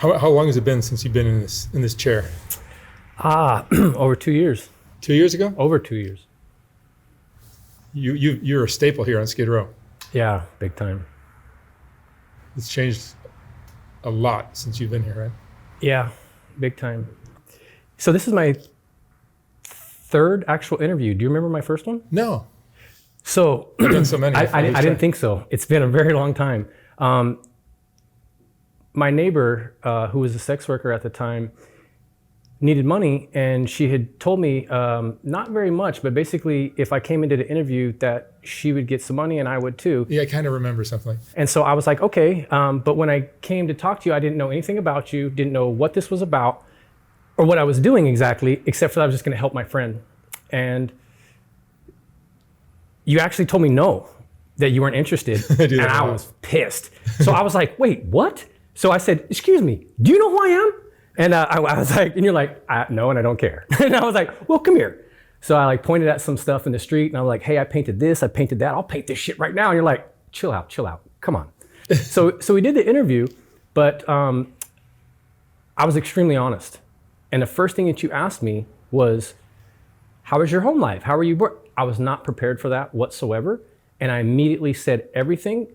How long has it been since you've been in this chair? Over 2 years. 2 years ago? Over 2 years. You're a staple here on Skid Row. Yeah, big time. It's changed a lot since you've been here, right? Yeah, big time. So this is my third actual interview. Do you remember my first one? No. So I've done so many. I didn't think so. It's been a very long time. My neighbor, who was a sex worker at the time, needed money, and she had told me, not very much, but basically if I came into the interview that she would get some money and I would too. Yeah, I kind of remember something. And so I was like, okay, but when I came to talk to you, I didn't know anything about you, didn't know what this was about or what I was doing exactly, except for that I was just gonna help my friend. And you actually told me no, that you weren't interested, and I was pissed. So I was like, wait, what? So I said, excuse me, do you know who I am? And I was like, and you're like, no, and I don't care. And I was like, well, come here. So I like pointed at some stuff in the street and I was like, hey, I painted this, I painted that, I'll paint this shit right now. And you're like, chill out, come on. So we did the interview, but I was extremely honest. And the first thing that you asked me was, how is your home life? How are you? I was not prepared for that whatsoever. And I immediately said everything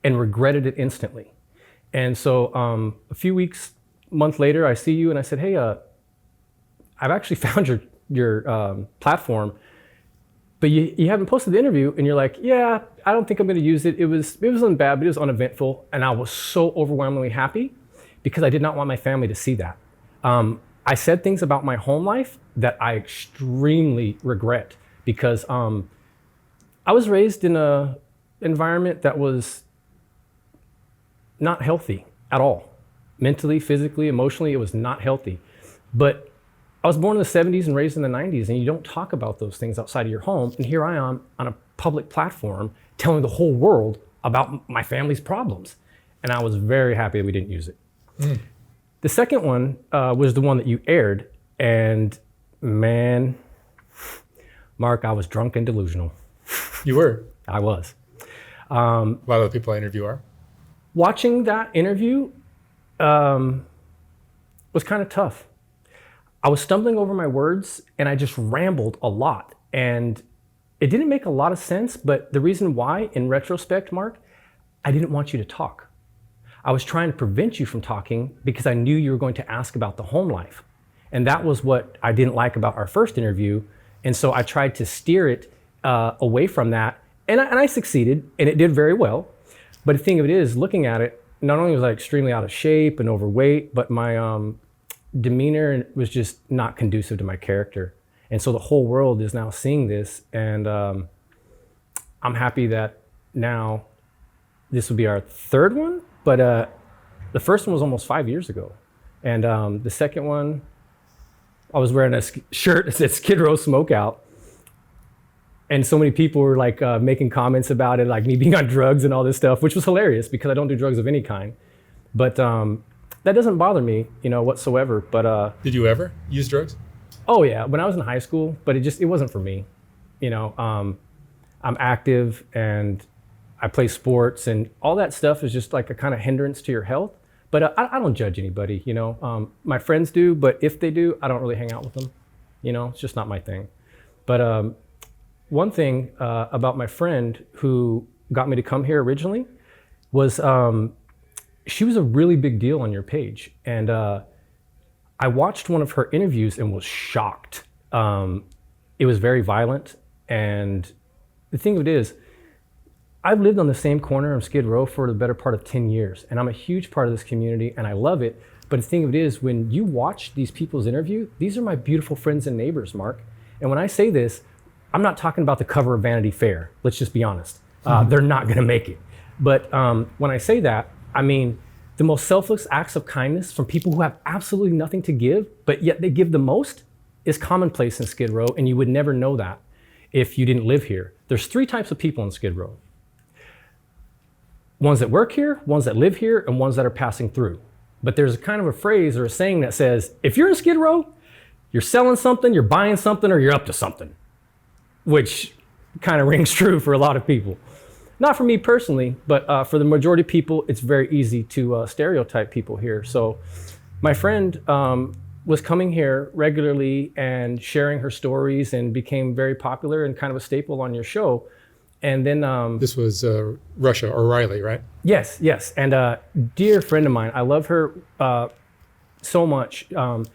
and regretted it instantly. And so a few weeks, month later, I see you and I said, hey, I've actually found your platform, but you haven't posted the interview. And you're like, yeah, I don't think I'm gonna use it. It wasn't bad, but it was uneventful. And I was so overwhelmingly happy because I did not want my family to see that. I said things about my home life that I extremely regret because I was raised in an environment that was not healthy at all. Mentally, physically, emotionally, it was not healthy. But I was born in the 70s and raised in the 90s, and you don't talk about those things outside of your home. And here I am on a public platform telling the whole world about my family's problems. And I was very happy that we didn't use it. Mm. The second one was the one that you aired. And man, Mark, I was drunk and delusional. You were? I was. A lot of the people I interview are. Watching that interview was kind of tough. I was stumbling over my words and I just rambled a lot. And it didn't make a lot of sense, but the reason why, in retrospect, Mark, I didn't want you to talk. I was trying to prevent you from talking because I knew you were going to ask about the home life. And that was what I didn't like about our first interview. And so I tried to steer it away from that. And I succeeded, and it did very well. But the thing of it is, looking at it, not only was I extremely out of shape and overweight, but my demeanor was just not conducive to my character. And so the whole world is now seeing this, and I'm happy that now this will be our third one, but the first one was almost 5 years ago. And the second one, I was wearing a shirt that said Skid Row Smokeout. And so many people were like making comments about it, like me being on drugs and all this stuff, which was hilarious because I don't do drugs of any kind. But that doesn't bother me, whatsoever. But did you ever use drugs? Oh yeah, when I was in high school, but it wasn't for me. I'm active and I play sports, and all that stuff is just like a kind of hindrance to your health. But I don't judge anybody, my friends do, but if they do, I don't really hang out with them. It's just not my thing. But one thing about my friend who got me to come here originally was she was a really big deal on your page. And I watched one of her interviews and was shocked. It was very violent. And the thing of it is, I've lived on the same corner of Skid Row for the better part of 10 years. And I'm a huge part of this community and I love it. But the thing of it is, when you watch these people's interview, these are my beautiful friends and neighbors, Mark. And when I say this, I'm not talking about the cover of Vanity Fair. Let's just be honest. They're not gonna make it. But when I say that, I mean the most selfless acts of kindness from people who have absolutely nothing to give, but yet they give the most, is commonplace in Skid Row, and you would never know that if you didn't live here. There's 3 types of people in Skid Row. Ones that work here, ones that live here, and ones that are passing through. But there's a kind of a phrase or a saying that says, if you're in Skid Row, you're selling something, you're buying something, or you're up to something. Which kind of rings true for a lot of people. Not for me personally, but for the majority of people, it's very easy to stereotype people here. So my friend was coming here regularly and sharing her stories and became very popular and kind of a staple on your show. And then this was Russia or Riley, right? Yes. And dear friend of mine, I love her so much. And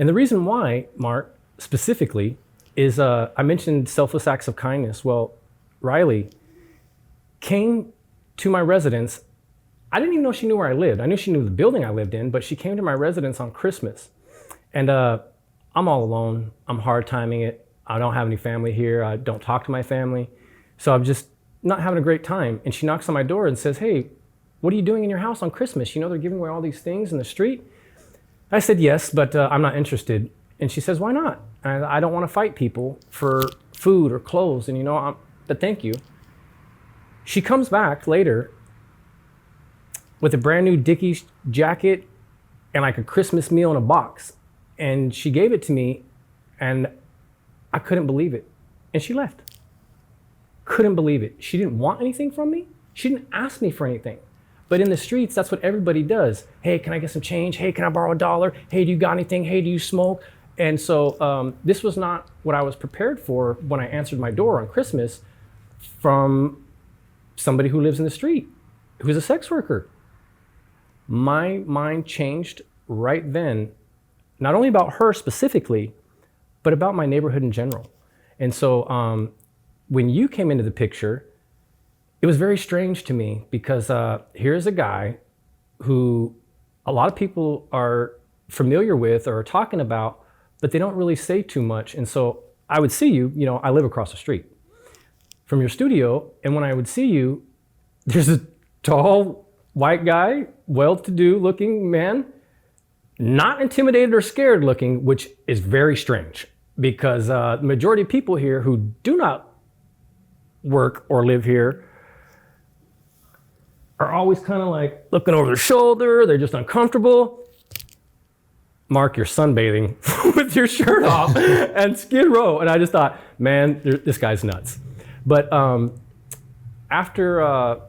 the reason why, Mark, specifically, is I mentioned selfless acts of kindness. Well, Riley came to my residence. I didn't even know she knew where I lived. I knew she knew the building I lived in, but she came to my residence on Christmas. And I'm all alone. I'm hard timing it. I don't have any family here. I don't talk to my family. So I'm just not having a great time. And she knocks on my door and says, hey, what are you doing in your house on Christmas? You know, they're giving away all these things in the street. I said, yes, but I'm not interested. And she says, why not? I don't want to fight people for food or clothes. And but thank you. She comes back later with a brand new Dickies jacket and like a Christmas meal in a box. And she gave it to me and I couldn't believe it. And she left. Couldn't believe it. She didn't want anything from me. She didn't ask me for anything. But in the streets, that's what everybody does. Hey, can I get some change? Hey, can I borrow $1? Hey, do you got anything? Hey, do you smoke? And so this was not what I was prepared for when I answered my door on Christmas from somebody who lives in the street, who's a sex worker. My mind changed right then, not only about her specifically, but about my neighborhood in general. And so when you came into the picture, it was very strange to me because here's a guy who a lot of people are familiar with or are talking about, but they don't really say too much. And so I would see you, I live across the street from your studio. And when I would see you, there's a tall white guy, well-to-do looking man, not intimidated or scared looking, which is very strange because the majority of people here who do not work or live here are always kind of like looking over their shoulder. They're just uncomfortable. Mark, you're sunbathing with your shirt off and Skid Row. And I just thought, man, this guy's nuts. But after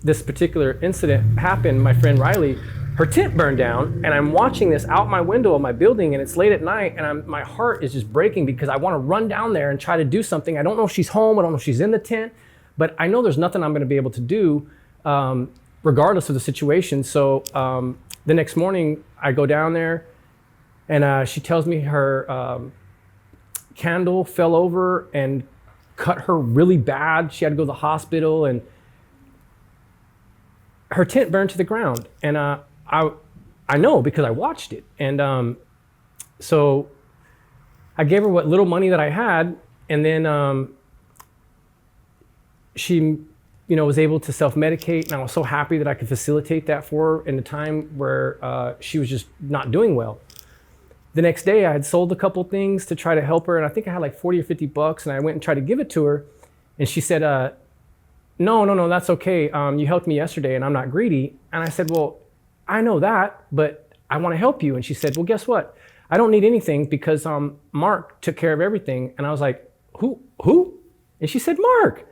this particular incident happened, my friend Riley, her tent burned down, and I'm watching this out my window of my building, and it's late at night, and my heart is just breaking because I want to run down there and try to do something. I don't know if she's home. I don't know if she's in the tent, but I know there's nothing I'm going to be able to do regardless of the situation. So the next morning, I go down there, and she tells me her candle fell over and cut her really bad. She had to go to the hospital, and her tent burned to the ground. And I know because I watched it. And so I gave her what little money that I had, and then she was able to self-medicate, and I was so happy that I could facilitate that for her in a time where she was just not doing well. The next day, I had sold a couple things to try to help her, and I think I had like 40 or 50 bucks, and I went and tried to give it to her, and she said, no, that's okay. You helped me yesterday, and I'm not greedy. And I said, well, I know that, but I want to help you. And she said, well, guess what? I don't need anything because Mark took care of everything. And I was like, who? And she said, Mark,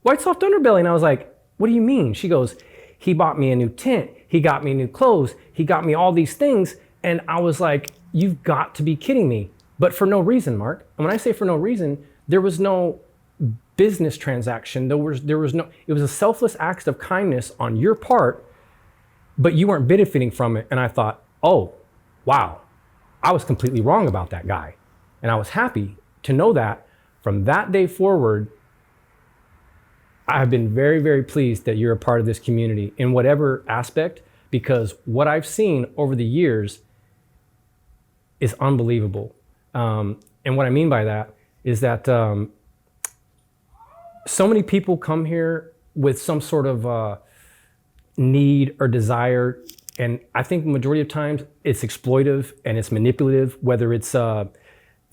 White Underbelly. And I was like, what do you mean? She goes, he bought me a new tent. He got me new clothes. He got me all these things. And I was like, you've got to be kidding me. But for no reason, Mark. And when I say for no reason, there was no business transaction. There was no, it was a selfless act of kindness on your part, but you weren't benefiting from it. And I thought, oh, wow, I was completely wrong about that guy. And I was happy to know that from that day forward, I have been very, very pleased that you're a part of this community in whatever aspect, because what I've seen over the years is unbelievable. And what I mean by that is that so many people come here with some sort of need or desire. And I think the majority of times it's exploitive and it's manipulative, whether it's the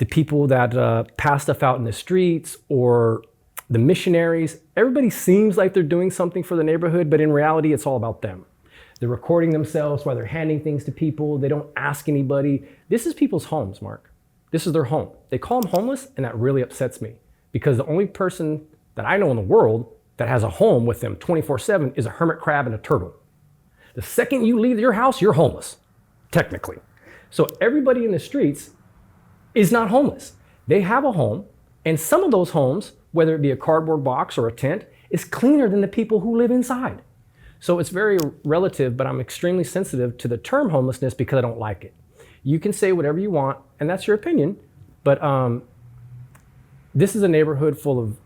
people that pass stuff out in the streets or the missionaries. Everybody seems like they're doing something for the neighborhood, but in reality, it's all about them. They're recording themselves while they're handing things to people. They don't ask anybody. This is people's homes, Mark. This is their home. They call them homeless, and that really upsets me because the only person that I know in the world that has a home with them 24/7 is a hermit crab and a turtle. The second you leave your house, you're homeless, technically. So everybody in the streets is not homeless. They have a home, and some of those homes, whether it be a cardboard box or a tent, is cleaner than the people who live inside. So it's very relative, but I'm extremely sensitive to the term homelessness because I don't like it. You can say whatever you want, and that's your opinion, but this is a neighborhood full of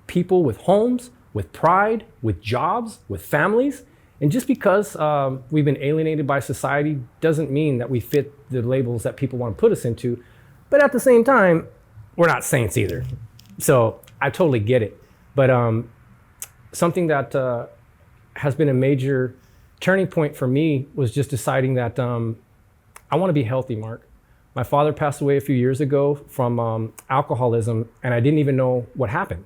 people with homes, with pride, with jobs, with families. And just because we've been alienated by society doesn't mean that we fit the labels that people want to put us into. But at the same time, we're not saints either. So I totally get it. But something that has been a major turning point for me was just deciding that I want to be healthy, Mark. My father passed away a few years ago from alcoholism, and I didn't even know what happened.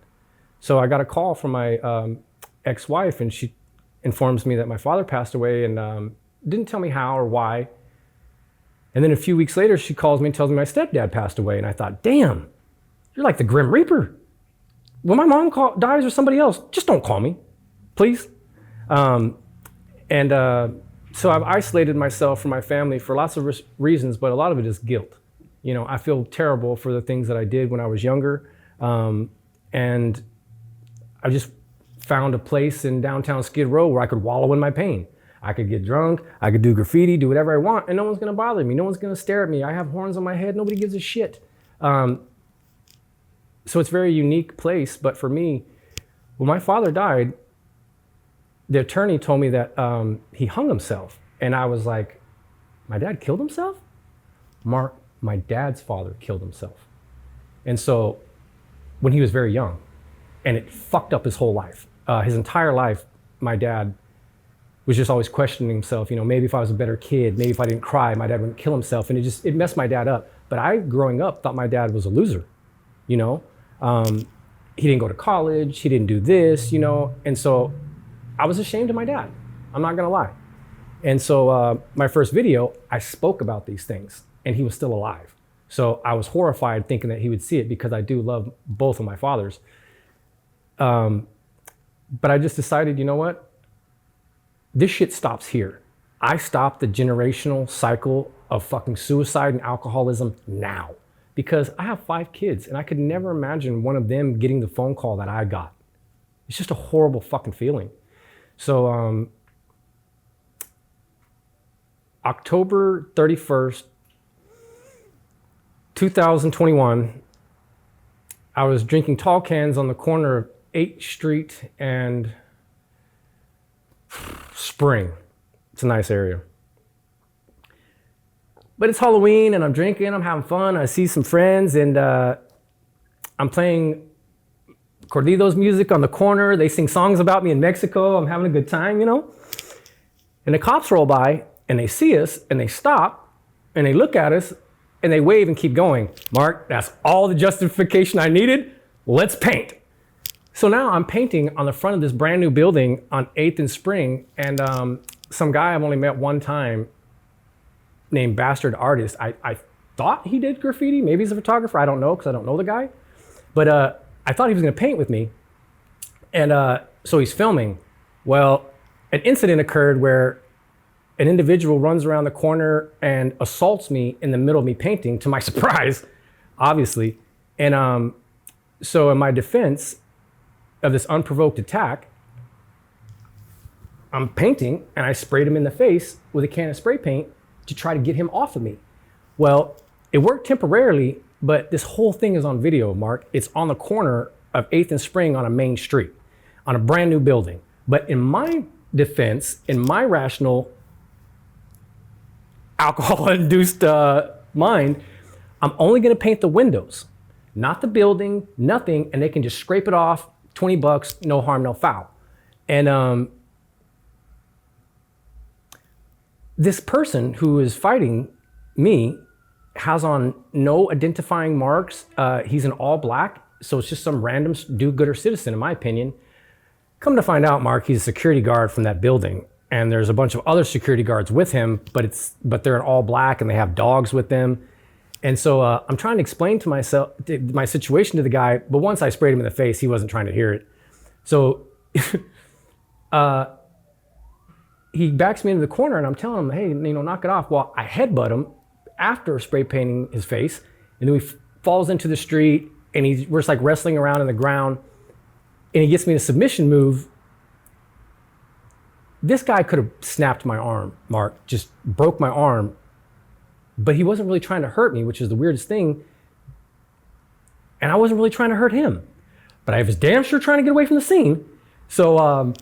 So I got a call from my ex-wife, and she informs me that my father passed away and didn't tell me how or why. And then a few weeks later, she calls me and tells me my stepdad passed away. And I thought, damn, you're like the Grim Reaper. When my mom dies or somebody else, just don't call me, please. So I've isolated myself from my family for lots of reasons, but a lot of it is guilt. You know, I feel terrible for the things that I did when I was younger. And I just found a place in downtown Skid Row where I could wallow in my pain. I could get drunk, I could do graffiti, do whatever I want, and no one's gonna bother me. No one's gonna stare at me. I have horns on my head, nobody gives a shit. So it's a very unique place, but for me, when my father died, the attorney told me that he hung himself. And I was like, my dad killed himself? Mark, my dad's father killed himself. And so when he was very young, and it fucked up his whole life. His entire life, my dad was just always questioning himself. You know, maybe if I was a better kid, maybe if I didn't cry, my dad wouldn't kill himself. And it messed my dad up. But I, growing up, thought my dad was a loser, you know? He didn't go to college, he didn't do this, you know? And so I was ashamed of my dad. I'm not gonna lie. And so my first video, I spoke about these things and he was still alive. So I was horrified thinking that he would see it because I do love both of my fathers. But I just decided, you know what? This shit stops here. I stopped the generational cycle of fucking suicide and alcoholism now because I have 5 kids and I could never imagine one of them getting the phone call that I got. It's just a horrible fucking feeling. So October 31st, 2021, I was drinking tall cans on the corner of 8th Street and Spring. It's a nice area. But it's Halloween and I'm drinking, I'm having fun. I see some friends and I'm playing Corridos music on the corner. They sing songs about me in Mexico. I'm having a good time, you know? And the cops roll by and they see us and they stop and they look at us and they wave and keep going. Mark, that's all the justification I needed. Let's paint. So now I'm painting on the front of this brand new building on 8th and Spring. And some guy I've only met one time named Bastard Artist. I thought he did graffiti. Maybe he's a photographer. I don't know because I don't know the guy. But I thought he was going to paint with me. And so he's filming. Well, an incident occurred where an individual runs around the corner and assaults me in the middle of me painting, to my surprise, obviously. And so in my defense of this unprovoked attack, I'm painting and I sprayed him in the face with a can of spray paint to try to get him off of me. Well, it worked temporarily, but this whole thing is on video, Mark. It's on the corner of 8th and Spring on a main street, on a brand new building. But in my defense, in my rational alcohol-induced mind, I'm only gonna paint the windows, not the building, nothing, and they can just scrape it off, $20, no harm, no foul. And this person who is fighting me has on no identifying marks. He's in all black, so it's just some random do-gooder citizen, in my opinion. Come to find out, Mark, he's a security guard from that building. And there's a bunch of other security guards with him, but they're in all black and they have dogs with them. And so I'm trying to explain to myself my situation to the guy, but once I sprayed him in the face, he wasn't trying to hear it. So he backs me into the corner and I'm telling him, hey, knock it off. Well, I headbutt him after spray painting his face. And then he falls into the street and we're just like wrestling around in the ground. And he gets me in a submission move. This guy could have snapped my arm, Mark, just broke my arm. But he wasn't really trying to hurt me, which is the weirdest thing. And I wasn't really trying to hurt him. But I was damn sure trying to get away from the scene. So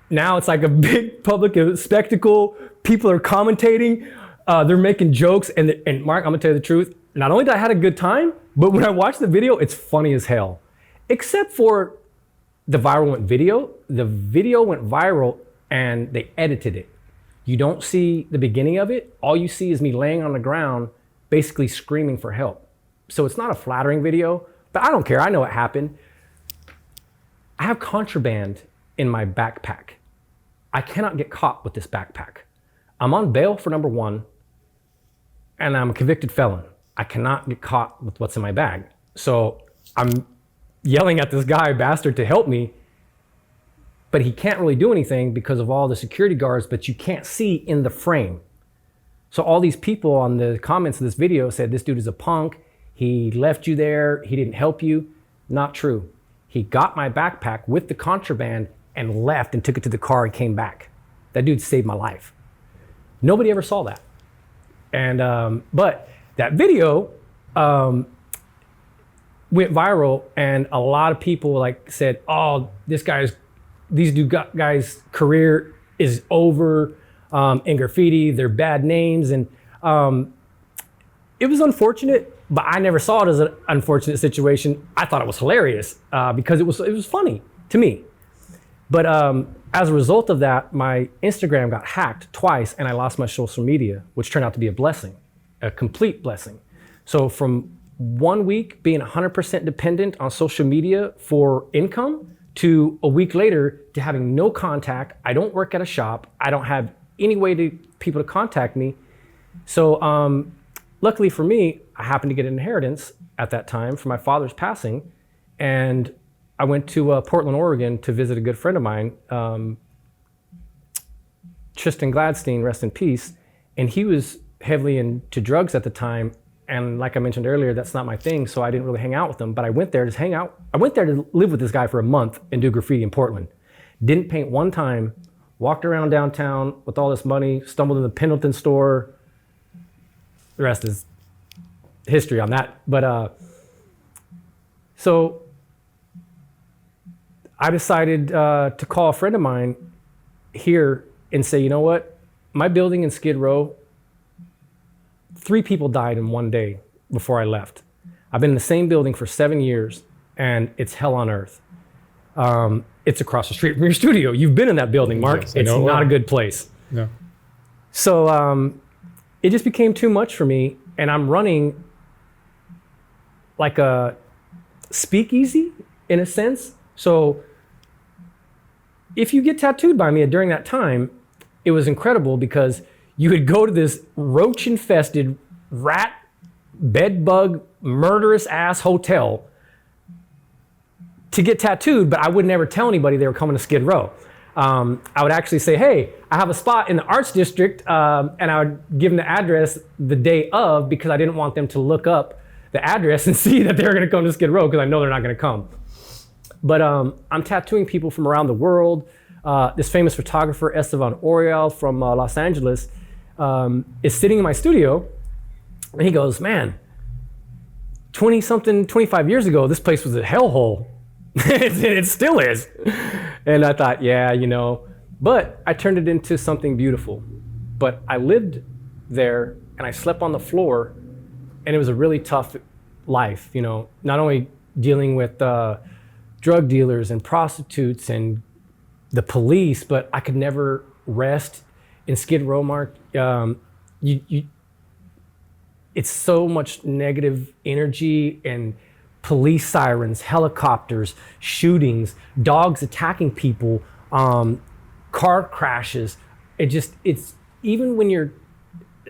now it's like a big public spectacle. People are commentating. They're making jokes. And Mark, I'm going to tell you the truth. Not only did I have a good time, but when I watched the video, it's funny as hell. Except for the viral video. The video went viral and they edited it. You don't see the beginning of it. All you see is me laying on the ground, basically screaming for help. So it's not a flattering video, but I don't care. I know what happened. I have contraband in my backpack. I cannot get caught with this backpack. I'm on bail for number one, and I'm a convicted felon. I cannot get caught with what's in my bag. So I'm yelling at this guy, bastard, to help me, but he can't really do anything because of all the security guards, but you can't see in the frame. So all these people on the comments of this video said, this dude is a punk. He left you there. He didn't help you. Not true. He got my backpack with the contraband and left and took it to the car and came back. That dude saved my life. Nobody ever saw that. And, but that video went viral and a lot of people like said, oh, these guys' career is over in graffiti. They're bad names. And it was unfortunate, but I never saw it as an unfortunate situation. I thought it was hilarious because it was funny to me. But as a result of that, my Instagram got hacked twice and I lost my social media, which turned out to be a blessing, a complete blessing. So from 1 week being 100% dependent on social media for income to a week later to having no contact. I don't work at a shop. I don't have any way to people to contact me. So luckily for me, I happened to get an inheritance at that time for my father's passing. And I went to Portland, Oregon to visit a good friend of mine, Tristan Gladstein, rest in peace. And he was heavily into drugs at the time. And like I mentioned earlier, that's not my thing. So I didn't really hang out with him, but I went there to hang out. I went there to live with this guy for a month and do graffiti in Portland. Didn't paint one time, walked around downtown with all this money, stumbled in the Pendleton store. The rest is history on that. But so I decided to call a friend of mine here and say, you know what? My building in Skid Row, 3 people died in one day before I left. I've been in the same building for 7 years and it's hell on earth. It's across the street from your studio. You've been in that building, Mark. Yes, it's not a good place. No. So it just became too much for me, and I'm running like a speakeasy in a sense. So if you get tattooed by me during that time, it was incredible because you would go to this roach-infested, rat, bedbug, murderous ass hotel to get tattooed, but I would never tell anybody they were coming to Skid Row. I would actually say, hey, I have a spot in the Arts District, and I would give them the address the day of because I didn't want them to look up the address and see that they were gonna come to Skid Row because I know they're not gonna come. But I'm tattooing people from around the world. This famous photographer, Esteban Oriol from Los Angeles, is sitting in my studio, and he goes, man, 25 years ago, this place was a hellhole. It still is. And I thought, yeah, but I turned it into something beautiful. But I lived there and I slept on the floor, and it was a really tough life, not only dealing with drug dealers and prostitutes and the police, but I could never rest in Skid Row, Mark. It's so much negative energy and police sirens, helicopters, shootings, dogs attacking people, car crashes. It's even when you're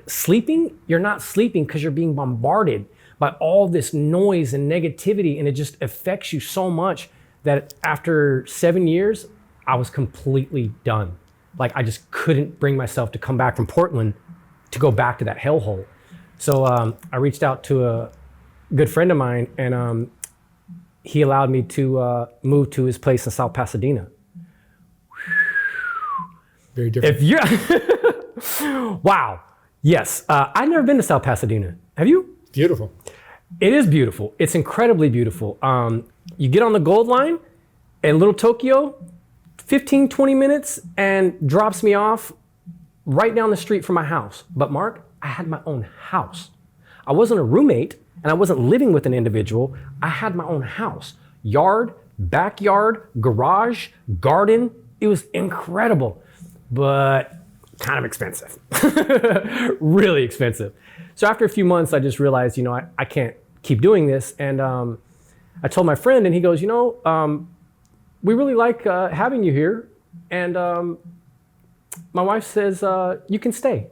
sleeping, you're not sleeping because you're being bombarded by all this noise and negativity, and it just affects you so much that after 7 years, I was completely done. Like I just couldn't bring myself to come back from Portland to go back to that hellhole. So I reached out to a good friend of mine, and he allowed me to move to his place in South Pasadena. Very different. If you're, wow, yes. I've never been to South Pasadena. Have you? Beautiful. It is beautiful. It's incredibly beautiful. You get on the Gold Line in Little Tokyo, 15, 20 minutes, and drops me off right down the street from my house. But Mark, I had my own house. I wasn't a roommate, and I wasn't living with an individual. I had my own house. Yard, backyard, garage, garden. It was incredible, but kind of expensive. Really expensive. So after a few months, I just realized, I can't keep doing this. And I told my friend, and he goes, we really like having you here. And my wife says, you can stay.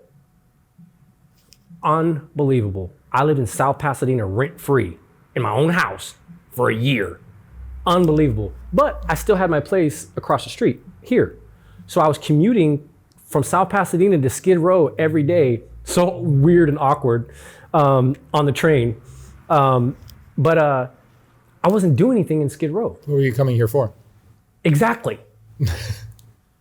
Unbelievable. I lived in South Pasadena rent-free in my own house for a year. Unbelievable. But I still had my place across the street here. So I was commuting from South Pasadena to Skid Row every day. So weird and awkward on the train. But I wasn't doing anything in Skid Row. What were you coming here for? Exactly.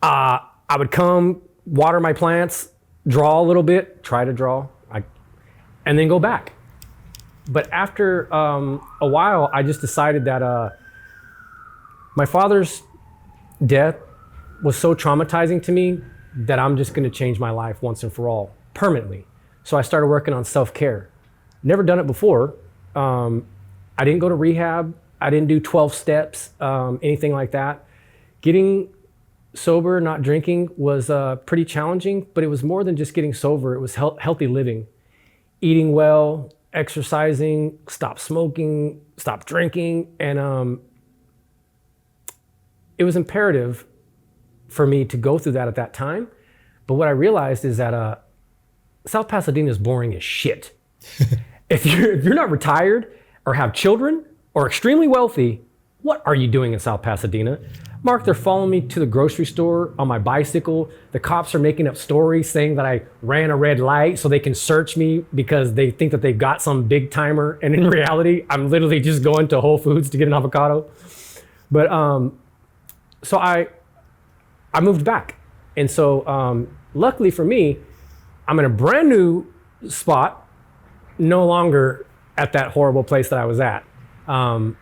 I would come, water my plants, draw a little bit, try to draw, and then go back. But after a while, I just decided that my father's death was so traumatizing to me that I'm just going to change my life once and for all, permanently. So I started working on self-care. Never done it before. I didn't go to rehab. I didn't do 12 steps, anything like that. Getting sober, not drinking, was pretty challenging, but it was more than just getting sober. It was healthy living, eating well, exercising, stop smoking, stop drinking. And it was imperative for me to go through that at that time. But what I realized is that South Pasadena is boring as shit. If you're not retired or have children or extremely wealthy, what are you doing in South Pasadena? Mark, they're following me to the grocery store on my bicycle. The cops are making up stories saying that I ran a red light so they can search me because they think that they've got some big timer. And in reality, I'm literally just going to Whole Foods to get an avocado. But so I moved back. And so luckily for me, I'm in a brand new spot, no longer at that horrible place that I was at. And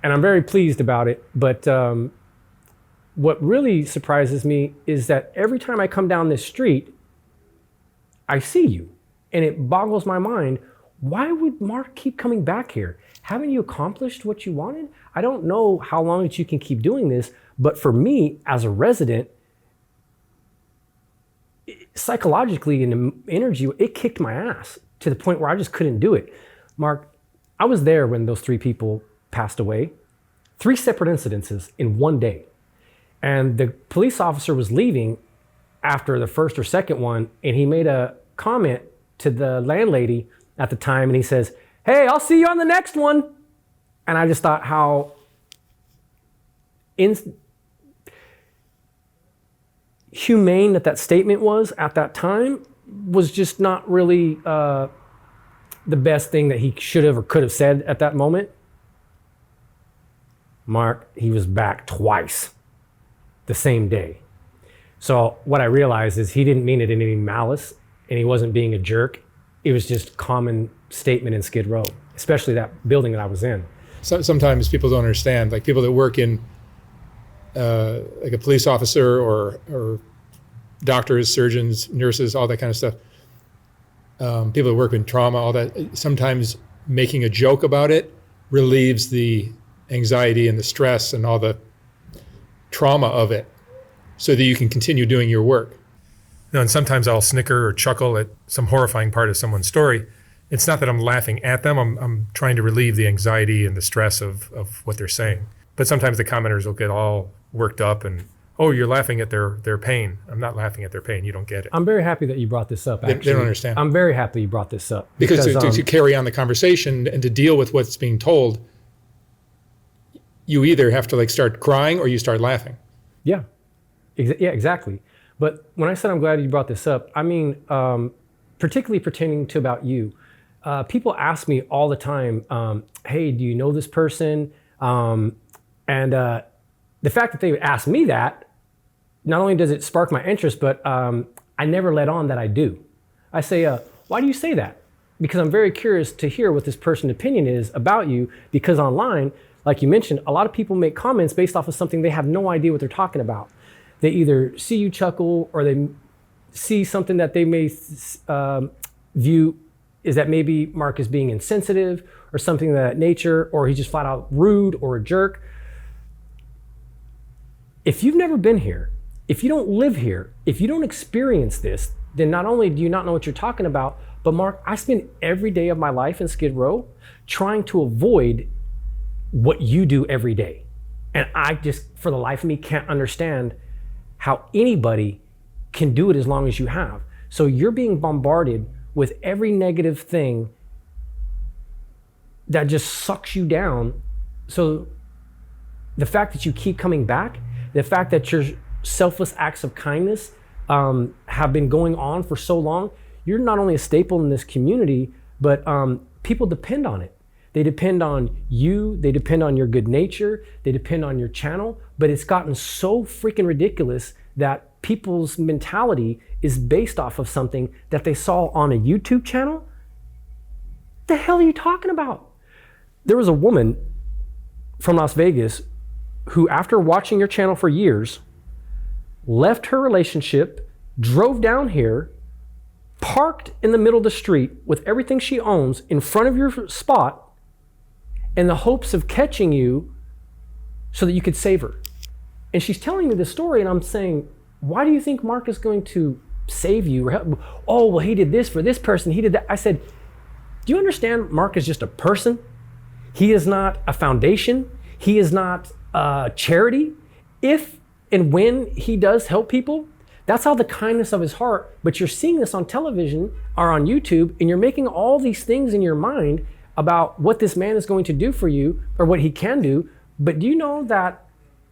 I'm very pleased about it. But what really surprises me is that every time I come down this street, I see you. And it boggles my mind. Why would Mark keep coming back here? Haven't you accomplished what you wanted? I don't know how long that you can keep doing this, but for me as a resident, psychologically and the energy, it kicked my ass to the point where I just couldn't do it. Mark, I was there when those 3 people passed away. 3 separate incidences in one day. And the police officer was leaving after the first or second one, and he made a comment to the landlady at the time, and he says, "Hey, I'll see you on the next one." And I just thought how humane that statement was at that time was just not really the best thing that he should have or could have said at that moment. Mark, he was back twice the same day. So what I realized is he didn't mean it in any malice, and he wasn't being a jerk. It was just common statement in Skid Row, especially that building that I was in. So, sometimes people don't understand, like people that work in like a police officer or doctors, surgeons, nurses, all that kind of stuff. People that work in trauma, all that, sometimes making a joke about it relieves the anxiety and the stress and all the trauma of it so that you can continue doing your work. And sometimes I'll snicker or chuckle at some horrifying part of someone's story. It's not that I'm laughing at them. I'm trying to relieve the anxiety and the stress of what they're saying. But sometimes the commenters will get all worked up and, oh, you're laughing at their pain. I'm not laughing at their pain. You don't get it. I'm very happy that you brought this up, actually. They don't understand. I'm very happy you brought this up. Because to carry on the conversation and to deal with what's being told, you either have to like start crying or you start laughing. Yeah, yeah, exactly. But when I said I'm glad you brought this up, I mean, particularly pertaining to about you. People ask me all the time, hey, do you know this person? And the fact that they would ask me that, not only does it spark my interest, but I never let on that I do. I say, why do you say that? Because I'm very curious to hear what this person's opinion is about you, because online, like you mentioned, a lot of people make comments based off of something they have no idea what they're talking about. They either see you chuckle or they see something that they may view is that maybe Mark is being insensitive or something of that nature, or he's just flat out rude or a jerk. If you've never been here, if you don't live here, if you don't experience this, then not only do you not know what you're talking about, but Mark, I spend every day of my life in Skid Row trying to avoid what you do every day. And I just, for the life of me, can't understand how anybody can do it as long as you have. So you're being bombarded with every negative thing that just sucks you down. So the fact that you keep coming back, the fact that your selfless acts of kindness have been going on for so long, you're not only a staple in this community, but people depend on it. They depend on you, they depend on your good nature, they depend on your channel, but it's gotten so freaking ridiculous that people's mentality is based off of something that they saw on a YouTube channel. The hell are you talking about? There was a woman from Las Vegas who, after watching your channel for years, left her relationship, drove down here, parked in the middle of the street with everything she owns in front of your spot in the hopes of catching you so that you could save her. And she's telling me this story, and I'm saying, why do you think Mark is going to save you? Or help? Oh, well, he did this for this person, he did that. I said, do you understand Mark is just a person? He is not a foundation. He is not a charity. If and when he does help people, that's how the kindness of his heart, but you're seeing this on television or on YouTube, and you're making all these things in your mind about what this man is going to do for you or what he can do. But do you know that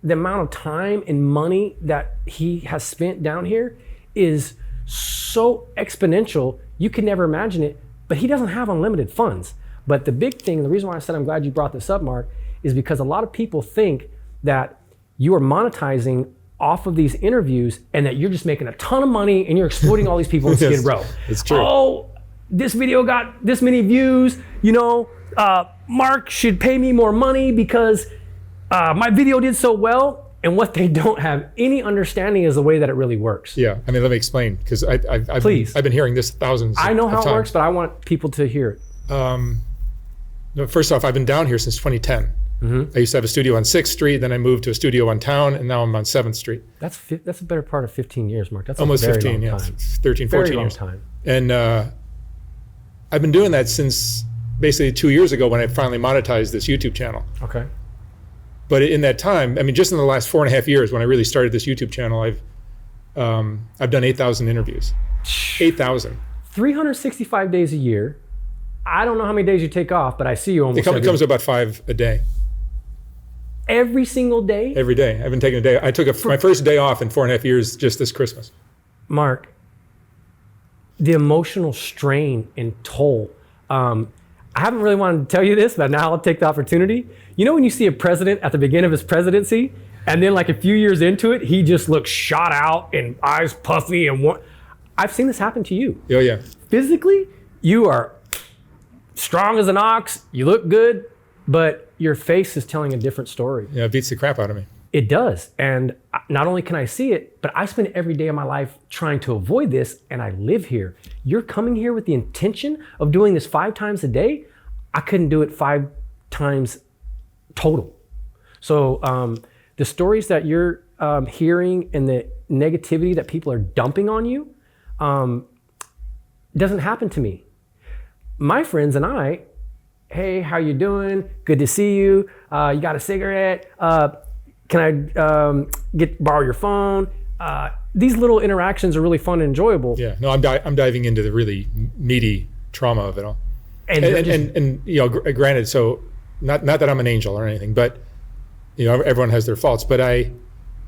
the amount of time and money that he has spent down here is so exponential, you can never imagine it, but he doesn't have unlimited funds. But the big thing, the reason why I said I'm glad you brought this up, Mark, is because a lot of people think that you are monetizing off of these interviews and that you're just making a ton of money and you're exploiting all these people in Skid Row. It's true. Oh, this video got this many views, Mark should pay me more money because my video did so well. And what they don't have any understanding is the way that it really works. Yeah, I mean, let me explain, because I've been hearing this thousands of times. I know how it works, but I want people to hear it. First off, I've been down here since 2010. Mm-hmm. I used to have a studio on 6th Street, then I moved to a studio on Town, and now I'm on 7th Street. That's a better part of 15 years, Mark. That's almost a very 15, long yeah, time. 13, 14 very years. Long time. And I've been doing that since basically 2 years ago when I finally monetized this YouTube channel. Okay. But in that time, I mean, just in the last 4.5 years when I really started this YouTube channel, I've done 8,000 interviews. 8,000. 365 days a year. I don't know how many days you take off, but I see you almost It comes to about 5 a day. Every single day? Every day. I've been taking a day. I took my first day off in 4.5 years just this Christmas. Mark, the emotional strain and toll. I haven't really wanted to tell you this, but now I'll take the opportunity. You know when you see a president at the beginning of his presidency, and then like a few years into it, he just looks shot out and eyes puffy and I've seen this happen to you. Oh yeah. Physically, you are strong as an ox, you look good, but your face is telling a different story. Yeah, it beats the crap out of me. It does. And not only can I see it, but I spend every day of my life trying to avoid this, and I live here. You're coming here with the intention of doing this 5 times a day. I couldn't do it 5 times total. So the stories that you're hearing and the negativity that people are dumping on you doesn't happen to me. My friends and I, hey, how you doing? Good to see you. You got a cigarette? Can I borrow your phone? These little interactions are really fun and enjoyable. Yeah, no, I'm diving into the really meaty trauma of it all. And granted, so not that I'm an angel or anything, but everyone has their faults, but I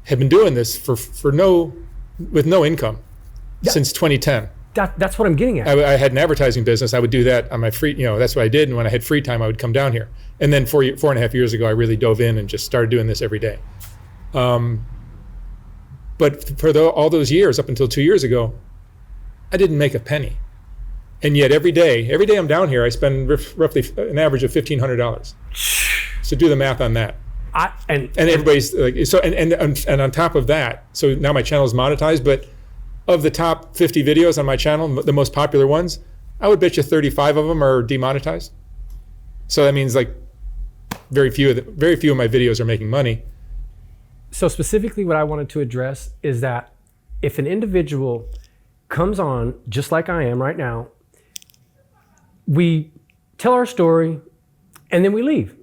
have been doing this with no income since 2010. That's what I'm getting at. I had an advertising business. I would do that on my free, that's what I did. And when I had free time, I would come down here. And then 4.5 years ago, I really dove in and just started doing this every day. But for all those years, up until 2 years ago, I didn't make a penny. And yet every day I'm down here, I spend roughly an average of $1,500. So do the math on that. And everybody's like, so, and on top of that, so now my channel is monetized, but of the top 50 videos on my channel, the most popular ones, I would bet you 35 of them are demonetized. So that means like very few of my videos are making money. So specifically what I wanted to address is that if an individual comes on just like I am right now, we tell our story and then we leave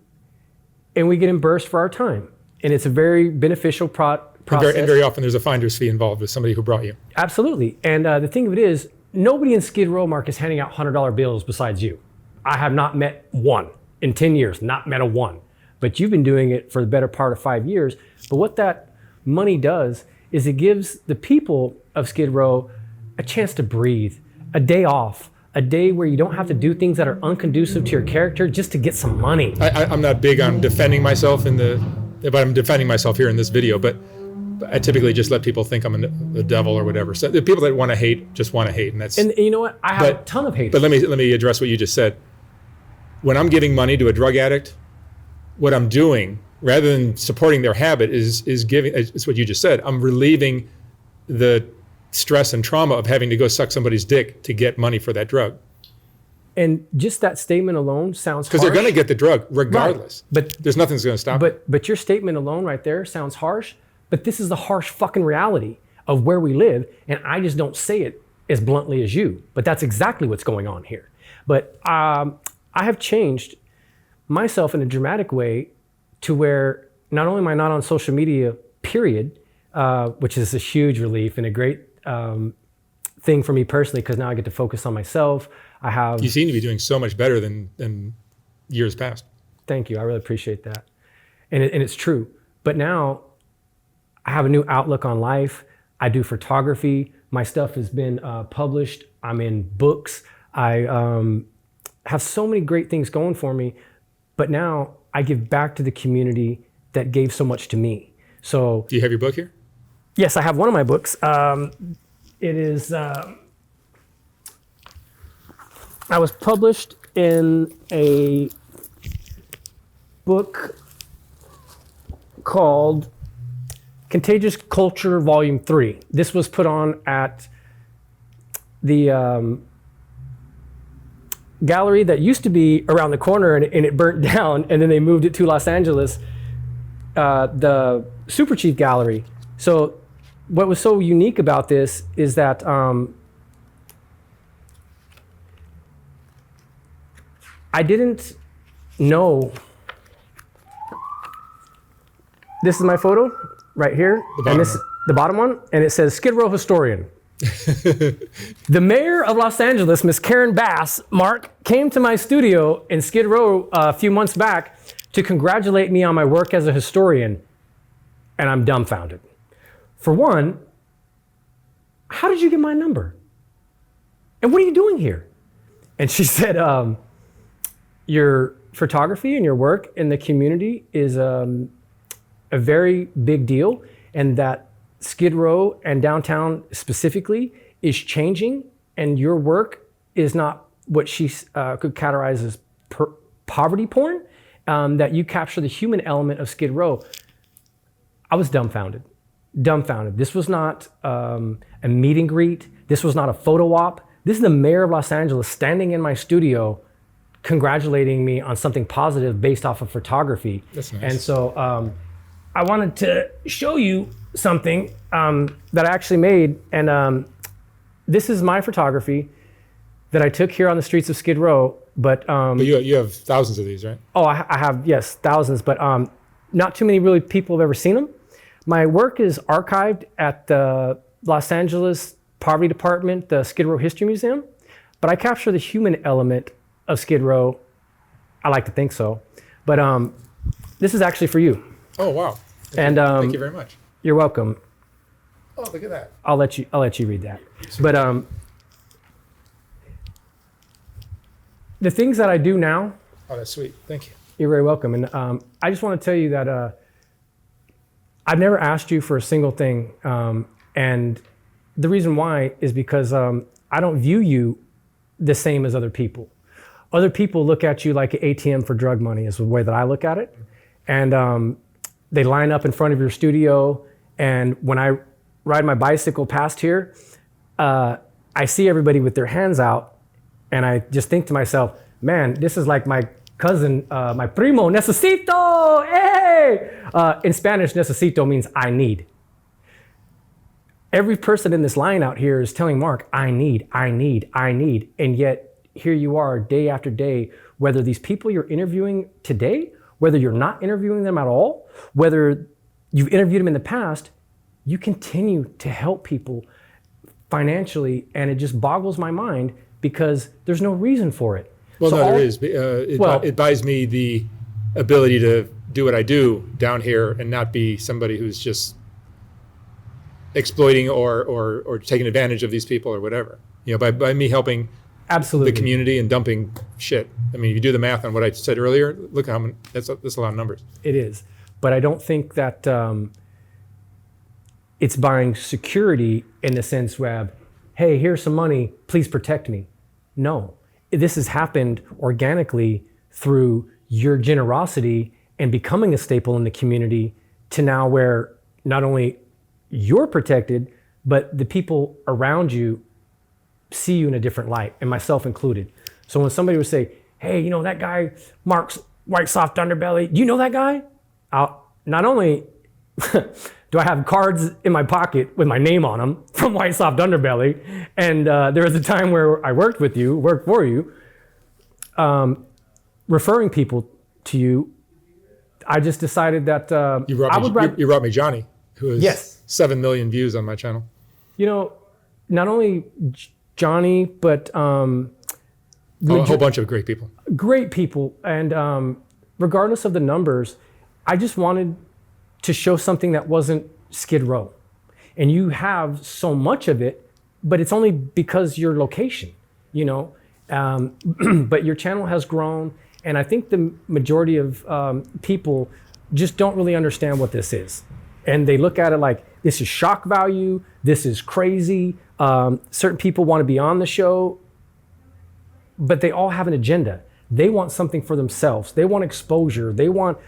and we get reimbursed for our time. And it's a very beneficial process. And very often there's a finder's fee involved with somebody who brought you. Absolutely. And the thing of it is, nobody in Skid Row, Mark, is handing out $100 bills besides you. I have not met one in 10 years, not met a one. But you've been doing it for the better part of 5 years. But what that money does is it gives the people of Skid Row a chance to breathe, a day off, a day where you don't have to do things that are unconducive to your character just to get some money. I'm not big on defending myself but I'm defending myself here in this video. But I typically just let people think I'm the devil or whatever. So the people that want to hate just want to hate, and that's. And you know what? I have a ton of haters. But let me address what you just said. When I'm giving money to a drug addict, what I'm doing, rather than supporting their habit, is giving. It's what you just said. I'm relieving the stress and trauma of having to go suck somebody's dick to get money for that drug. And just that statement alone sounds harsh. Because they're going to get the drug regardless. Right. But there's nothing that's going to stop it. But your statement alone right there sounds harsh. But this is the harsh fucking reality of where we live. And I just don't say it as bluntly as you. But that's exactly what's going on here. But I have changed myself in a dramatic way to where not only am I not on social media, period, which is a huge relief and a great thing for me personally, because now I get to focus on myself. You seem to be doing so much better than years past. Thank you. I really appreciate that. And it's true. But now I have a new outlook on life. I do photography. My stuff has been published. I'm in books. I have so many great things going for me. But now I give back to the community that gave so much to me. So, do you have your book here? Yes, I have one of my books. It is, I was published in a book called Contagious Culture Volume 3. This was put on at the gallery that used to be around the corner and it burnt down, and then they moved it to Los Angeles, the Super Chief Gallery. So what was so unique about this is that I didn't know. This is my photo right here, and this the bottom one, and it says Skid Row Historian. The mayor of Los Angeles, Miss Karen Bass, Mark, came to my studio in Skid Row a few months back to congratulate me on my work as a historian, and I'm dumbfounded. For one, how did you get my number? And what are you doing here? And she said, your photography and your work in the community is a very big deal, and that Skid Row and downtown specifically is changing, and your work is not what she could categorize as poverty porn, that you capture the human element of Skid Row. I was dumbfounded. This was not a meet and greet. This was not a photo op. This is the mayor of Los Angeles standing in my studio congratulating me on something positive based off of photography. That's nice. And so I wanted to show you something that I actually made. And this is my photography that I took here on the streets of Skid Row. But you have thousands of these, right? Oh, I have, yes, thousands. But not too many really people have ever seen them. My work is archived at the Los Angeles Poverty Department, the Skid Row History Museum. But I capture the human element of Skid Row. I like to think so. But this is actually for you. Oh, wow. Thank you very much. You're welcome. Oh, look at that. I'll let you read that. But the things that I do now. Oh, that's sweet. Thank you. You're very welcome. And I just want to tell you that I've never asked you for a single thing. And the reason why is because I don't view you the same as other people. Other people look at you like an ATM for drug money is the way that I look at it. And they line up in front of your studio. And when I ride my bicycle past here, I see everybody with their hands out. And I just think to myself, man, this is like my cousin, my primo, necesito, hey! In Spanish, necesito means I need. Every person in this line out here is telling Mark, I need. And yet here you are day after day, whether these people you're interviewing today, whether you're not interviewing them at all, whether you've interviewed them in the past, you continue to help people financially. And it just boggles my mind because there's no reason for it. Well, so no, there is. It buys me the ability to do what I do down here and not be somebody who's just exploiting or taking advantage of these people or whatever. You know, by me helping absolutely the community and dumping shit. I mean, if you do the math on what I said earlier, look how many, that's a lot of numbers. It is, but I don't think that it's buying security in the sense where, hey, here's some money, please protect me. No, this has happened organically through your generosity and becoming a staple in the community to now where not only you're protected, but the people around you see you in a different light, and myself included. So when somebody would say, hey, you know that guy, Mark's White Soft Underbelly, do you know that guy? Not only do I have cards in my pocket with my name on them from White Soft Underbelly, and there was a time where I worked for you, referring people to you, I just decided that you brought me Johnny, who has yes. 7 million views on my channel. You know, not only Johnny, but a whole bunch of great people. Great people. And regardless of the numbers, I just wanted to show something that wasn't Skid Row. And you have so much of it, but it's only because your location, you know. But your channel has grown. And I think the majority of people just don't really understand what this is. And they look at it like, this is shock value, this is crazy. Certain people want to be on the show, but they all have an agenda. They want something for themselves. They want exposure. They want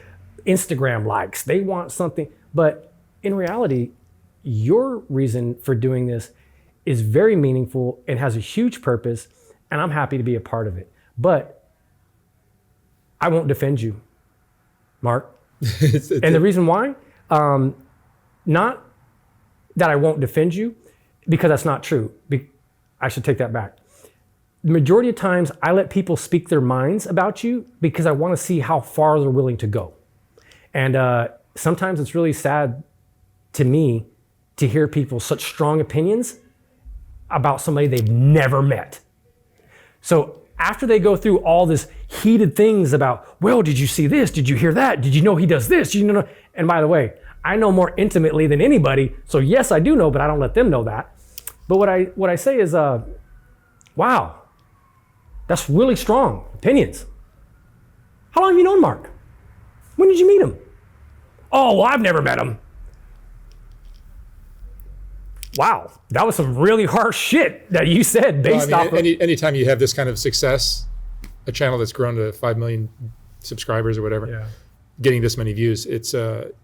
Instagram likes. They want something. But in reality, your reason for doing this is very meaningful and has a huge purpose, and I'm happy to be a part of it. But I won't defend you, Mark. And the reason why, not that I won't defend you, because that's not true. I should take that back. The majority of times I let people speak their minds about you because I want to see how far they're willing to go. And sometimes it's really sad to me to hear people such strong opinions about somebody they've never met. So after they go through all this heated things about, well, did you see this? Did you hear that? Did you know he does this? Did you know? And by the way, I know more intimately than anybody. So yes, I do know, but I don't let them know that. But what I say is, wow, that's really strong opinions. How long have you known Mark? When did you meet him? Oh, well, I've never met him. Wow, that was some really harsh shit that you said based off of... Anytime you have this kind of success, a channel that's grown to 5 million subscribers or whatever, yeah. Getting this many views, it's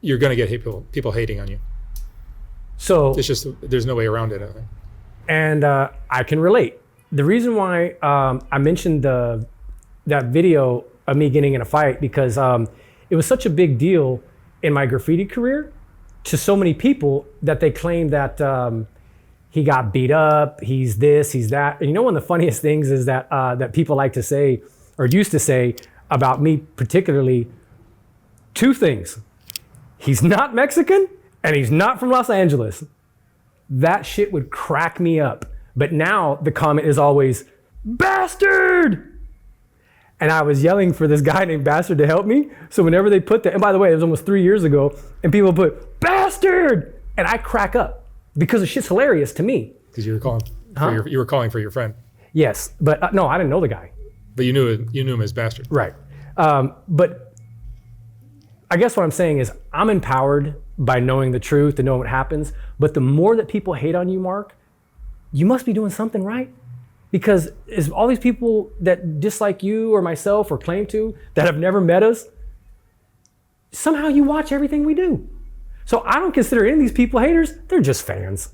you're going to get people hating on you. So it's just, there's no way around it, I think. And I can relate. The reason why I mentioned that video of me getting in a fight, because it was such a big deal in my graffiti career to so many people that they claim that he got beat up, he's this, he's that. And you know, one of the funniest things is that that people like to say, or used to say about me particularly, two things. He's not Mexican and he's not from Los Angeles. That shit would crack me up. But now the comment is always, bastard! And I was yelling for this guy named Bastard to help me. So whenever they put that, and by the way, it was almost 3 years ago, and people put Bastard, and I crack up because the shit's hilarious to me. Because you were calling you were calling for your friend. Yes, but no, I didn't know the guy. But you knew him as Bastard. Right. But I guess what I'm saying is I'm empowered by knowing the truth and knowing what happens. But the more that people hate on you, Mark, you must be doing something right. Because is all these people that dislike you or myself or claim to that have never met us, somehow you watch everything we do. So I don't consider any of these people haters. They're just fans.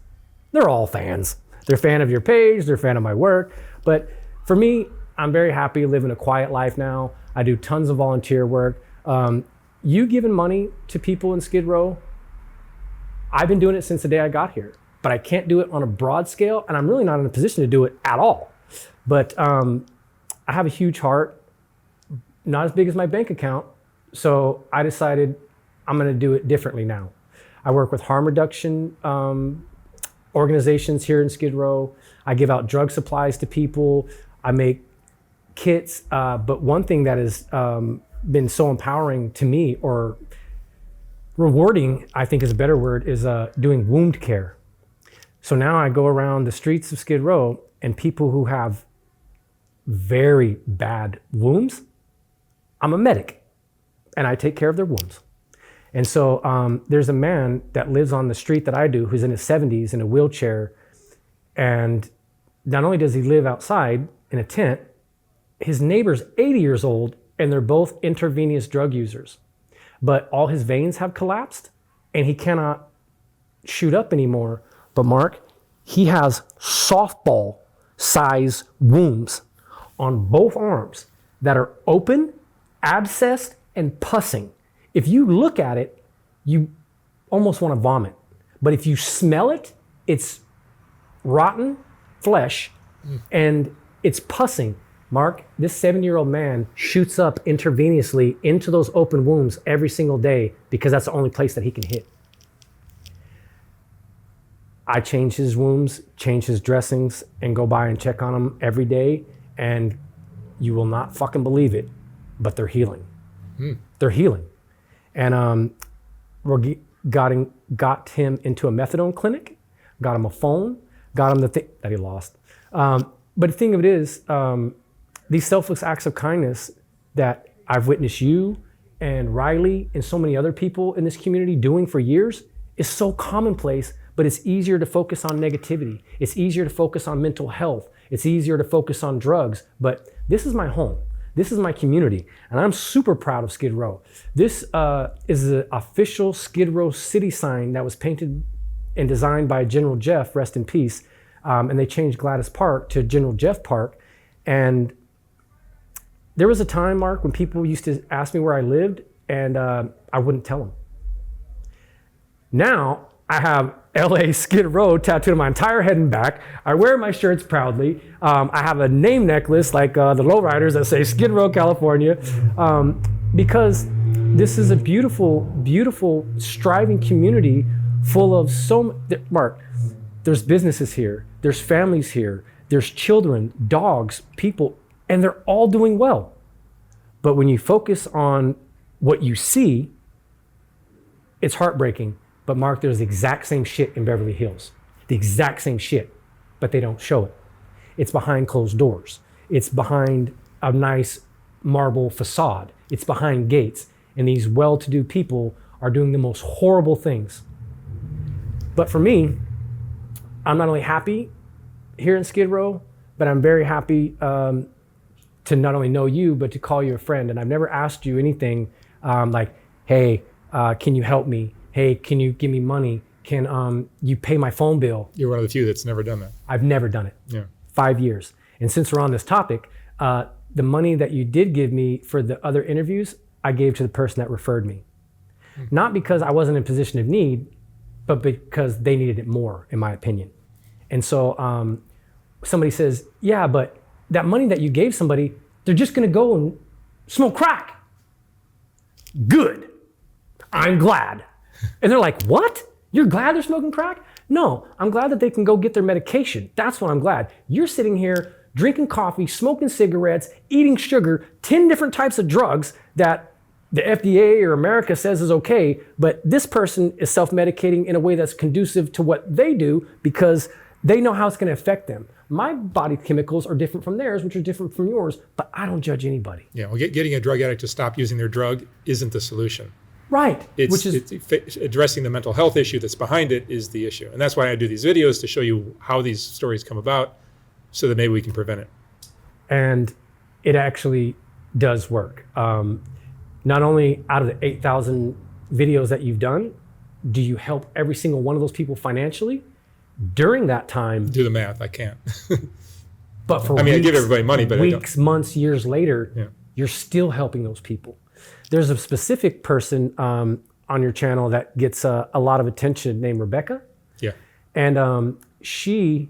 They're all fans. They're a fan of your page. They're a fan of my work. But for me, I'm very happy living a quiet life now. I do tons of volunteer work. You giving money to people in Skid Row, I've been doing it since the day I got here, but I can't do it on a broad scale, and I'm really not in a position to do it at all. But I have a huge heart, not as big as my bank account, so I decided I'm gonna do it differently now. I work with harm reduction organizations here in Skid Row. I give out drug supplies to people. I make kits, but one thing that has been so empowering to me, or rewarding, I think is a better word, is doing wound care. So now I go around the streets of Skid Row, and people who have very bad wounds, I'm a medic, and I take care of their wounds. And so there's a man that lives on the street that I do, who's in his 70s in a wheelchair, and not only does he live outside in a tent, his neighbor's 80 years old, and they're both intravenous drug users. But all his veins have collapsed, and he cannot shoot up anymore. But Mark, he has softball size wounds on both arms that are open, abscessed, and pussing. If you look at it, you almost want to vomit. But if you smell it, it's rotten flesh and it's pussing. Mark, this 70-year-old man shoots up intravenously into those open wounds every single day because that's the only place that he can hit. I change his wounds, change his dressings, and go by and check on him every day, and you will not fucking believe it, but they're healing. They're healing. And we got him into a methadone clinic, got him a phone, got him the thing that he lost. But the thing of it is, these selfless acts of kindness that I've witnessed you and Riley and so many other people in this community doing for years is so commonplace, but it's easier to focus on negativity. It's easier to focus on mental health. It's easier to focus on drugs, but this is my home. This is my community, and I'm super proud of Skid Row. This is the official Skid Row city sign that was painted and designed by General Jeff, rest in peace, and they changed Gladys Park to General Jeff Park. And there was a time, Mark, when people used to ask me where I lived, and I wouldn't tell them. Now, I have LA Skid Row tattooed on my entire head and back. I wear my shirts proudly. I have a name necklace like the lowriders that say Skid Row, California, because this is a beautiful, beautiful, striving community full of Mark, there's businesses here, there's families here, there's children, dogs, people, and they're all doing well. But when you focus on what you see, it's heartbreaking. But Mark, there's the exact same shit in Beverly Hills. The exact same shit, but they don't show it. It's behind closed doors. It's behind a nice marble facade. It's behind gates. And these well-to-do people are doing the most horrible things. But for me, I'm not only happy here in Skid Row, but I'm very happy to not only know you, but to call you a friend. And I've never asked you anything like, hey, can you help me? Hey, can you give me money? Can you pay my phone bill? You're one of the few that's never done that. I've never done it. Yeah. 5 years. And since we're on this topic, the money that you did give me for the other interviews, I gave to the person that referred me. Not because I wasn't in a position of need, but because they needed it more, in my opinion. And so somebody says, yeah, but that money that you gave somebody, they're just gonna go and smoke crack. Good. I'm glad. And they're like, what? You're glad they're smoking crack? No, I'm glad that they can go get their medication. That's what I'm glad. You're sitting here drinking coffee, smoking cigarettes, eating sugar, 10 different types of drugs that the FDA or America says is okay, but this person is self-medicating in a way that's conducive to what they do because they know how it's going to affect them. My body chemicals are different from theirs, which are different from yours, but I don't judge anybody. Yeah, well, getting a drug addict to stop using their drug isn't the solution. Right. It's addressing the mental health issue that's behind it is the issue. And that's why I do these videos, to show you how these stories come about so that maybe we can prevent it. And it actually does work. Not only out of the 8,000 videos that you've done, do you help every single one of those people financially during that time? Do the math, I can't. But for I give everybody money, but weeks, months, years later, you're still helping those people. There's a specific person on your channel that gets a lot of attention named Rebecca. Yeah. And she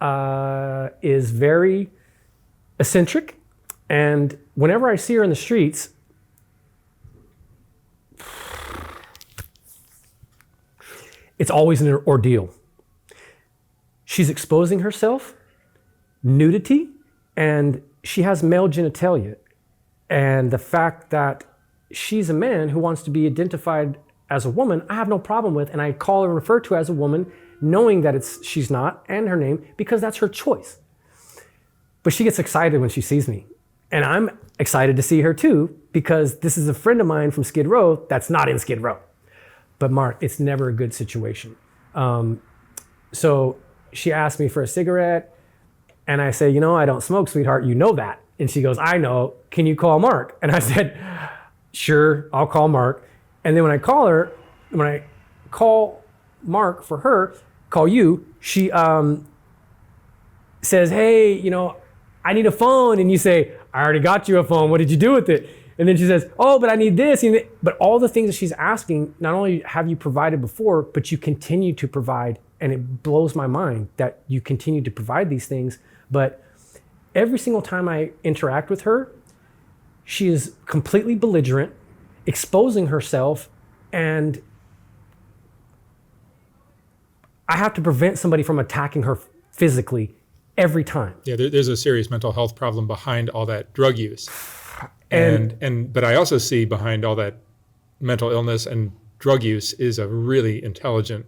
is very eccentric. And whenever I see her in the streets, it's always an ordeal. She's exposing herself, nudity, and she has male genitalia. And the fact that she's a man who wants to be identified as a woman, I have no problem with, and I call her and refer to her as a woman, knowing that she's not, and her name, because that's her choice. But she gets excited when she sees me. And I'm excited to see her too, because this is a friend of mine from Skid Row that's not in Skid Row. But Mark, it's never a good situation. So she asked me for a cigarette, and I say, I don't smoke, sweetheart, you know that. And she goes, I know, can you call Mark? And I said, sure, I'll call Mark. And then when I call Mark for her, call you, she says, hey, I need a phone. And you say, I already got you a phone, what did you do with it? And then she says, oh, but I need this. But all the things that she's asking, not only have you provided before, but you continue to provide. And it blows my mind that you continue to provide these things. But every single time I interact with her, she is completely belligerent, exposing herself, and I have to prevent somebody from attacking her physically every time. Yeah, there's a serious mental health problem behind all that drug use. But I also see behind all that mental illness and drug use is a really intelligent,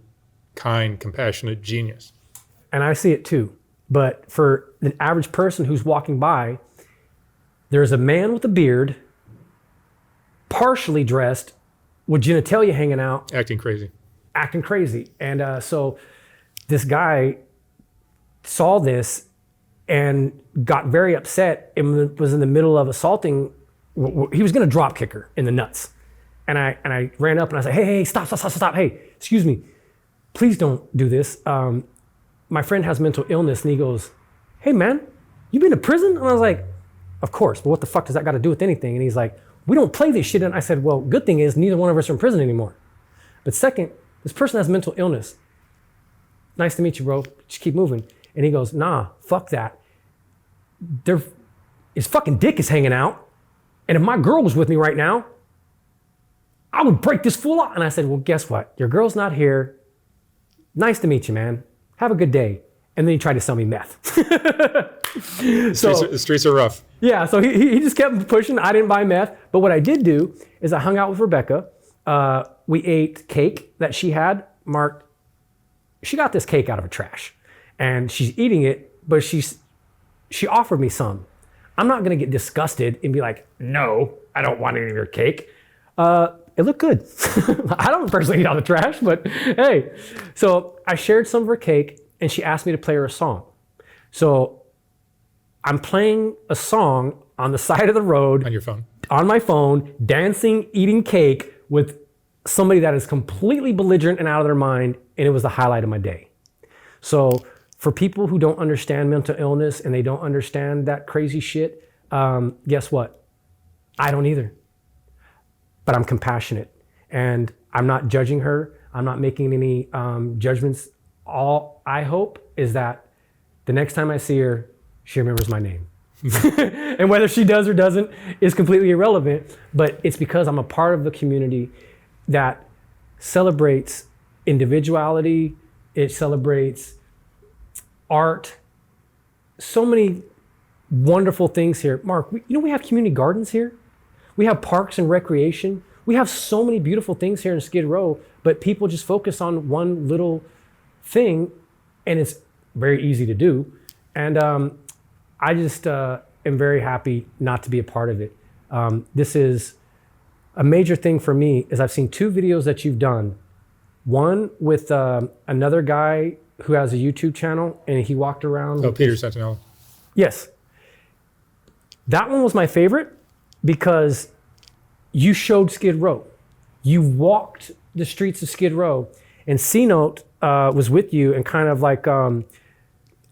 kind, compassionate genius. And I see it too. But for an average person who's walking by, there's a man with a beard, partially dressed, with genitalia hanging out. Acting crazy. And so this guy saw this and got very upset and was in the middle of assaulting. He was going to drop kick her in the nuts. And I ran up and I said, hey, stop. Hey, excuse me. Please don't do this. My friend has mental illness. And he goes, hey, man, you been to prison? And I was like, of course. But what the fuck does that got to do with anything? And he's like, we don't play this shit. And I said, well, good thing is neither one of us are in prison anymore. But second, this person has mental illness. Nice to meet you, bro. Just keep moving. And he goes, nah, fuck that. His fucking dick is hanging out. And if my girl was with me right now, I would break this fool out. And I said, well, guess what? Your girl's not here. Nice to meet you, man. Have a good day. And then he tried to sell me meth. The streets are rough. Yeah, so he just kept pushing. I didn't buy meth. But what I did do is I hung out with Rebecca. We ate cake that she had marked. She got this cake out of a trash. And she's eating it, but she offered me some. I'm not gonna get disgusted and be like, no, I don't want any of your cake. It looked good. I don't personally eat out of the trash, but hey. So I shared some of her cake and she asked me to play her a song. So I'm playing a song on the side of the road. On your phone. On my phone, dancing, eating cake with somebody that is completely belligerent and out of their mind, and it was the highlight of my day. So for people who don't understand mental illness and they don't understand that crazy shit, guess what? I don't either. But I'm compassionate and I'm not judging her. I'm not making any judgments. All I hope is that the next time I see her, she remembers my name. And whether she does or doesn't is completely irrelevant, but it's because I'm a part of the community that celebrates individuality. It celebrates art. So many wonderful things here. Mark, we have community gardens here. We have parks and recreation. We have so many beautiful things here in Skid Row, but people just focus on one little thing, and it's very easy to do. And I just am very happy not to be a part of it. This is a major thing for me, is I've seen 2 videos that you've done. One with another guy who has a YouTube channel, and he walked around. Oh, Peter Sentinel. Yes. That one was my favorite because you showed Skid Row. You walked the streets of Skid Row, and C-Note was with you and kind of like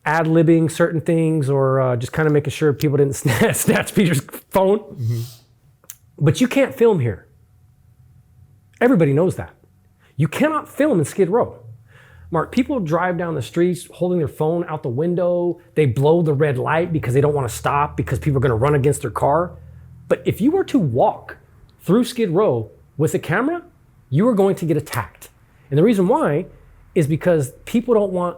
ad-libbing certain things, or just kind of making sure people didn't snatch Peter's phone. Mm-hmm. But you can't film here. Everybody knows that. You cannot film in Skid Row. Mark, people drive down the streets holding their phone out the window. They blow the red light because they don't want to stop because people are going to run against their car. But if you were to walk through Skid Row with a camera, you are going to get attacked. And the reason why is because people don't want